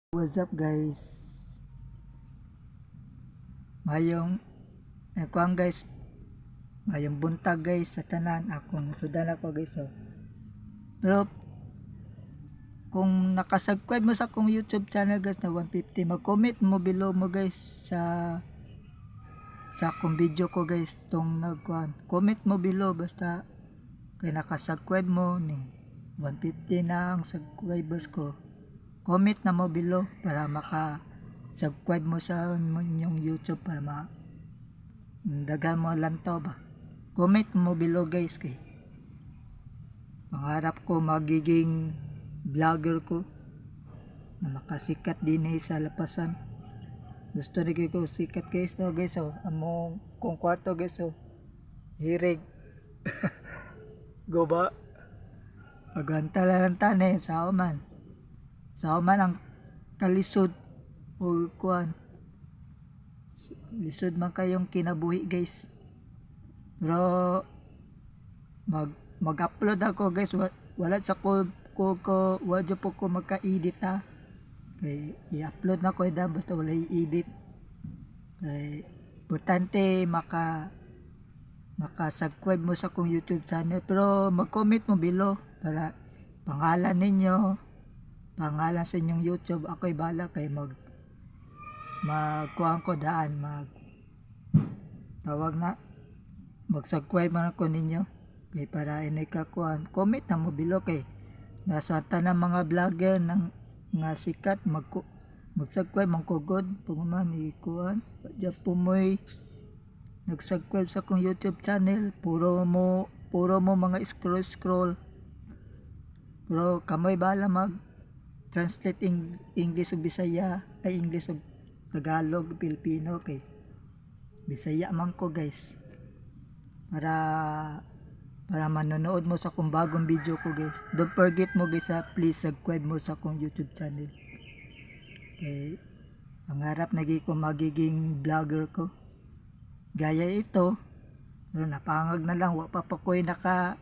What's up guys? Mayong kuang guys, mayong buntag guys sa tanan akong sudan ako guys. Pero kung nakasubscribe mo sa akong YouTube channel guys na 150, mag-comment mo below mo guys sa akong video ko guys tong nagkuan. Comment mo below basta kay nakasubscribe mo ning 150 na ang subscribers ko. Comment na mo below para subscribe mo sa inyong YouTube para dagan mo lantaw ba. Comment mo below guys kay pangarap ko magiging vlogger ko na makasikat din sa lapasan. Gusto na ko sikat guys guys among kung kwarto guys hirig go ba pagantala sa uman ang kalisod o kuan lisod man kayong kinabuhi guys. Pero mag-upload ako guys, wala sa ko wadyo po ko magka-edit ha kay i-upload na ko basta wala i-edit kay importante maka-subscribe mo sa akong YouTube channel. Pero mag-comment mo below para pangalan ninyo, pangalan sa inyong YouTube. Ako'y bala kay magkuhan ko daan tawag na mag-subscribe man ako ninyo kay para inay kakuhan. Comment na mo below kay nasa tanang mga vlogger ng nga sikat mag-subscribe man ko god pumaman ikuhan padya pumoy nag-subscribe sa akong YouTube channel. Puro mo mga scroll pero kamoy bala translate English o Bisaya ay English o Tagalog, Pilipino kay Bisaya man ko guys para manonood mo sa akong bagong video ko guys. Don't forget mo guys please subscribe mo sa akong YouTube channel kay pangarap nagi ko magiging vlogger ko gaya ito. Pero napangag na lang wa pa ko'y naka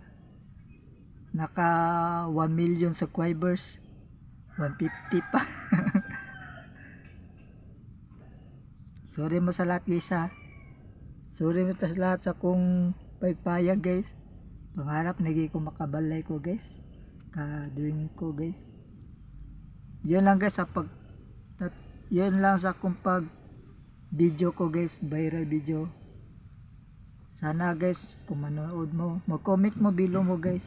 1 million subscribers, 150 pa. Sorry mo sa lahat guys sorry mo sa lahat sa kong pagpayag guys. Pangarap nagi ko makabalay ko guys, ka-dream ko guys. Yun lang guys yun lang sa akong pag video ko guys, viral video. Sana guys kung manood mo, mag-comment mo below mo guys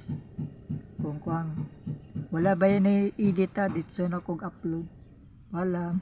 kung wala ba yan i-edit dito na kong upload. Walang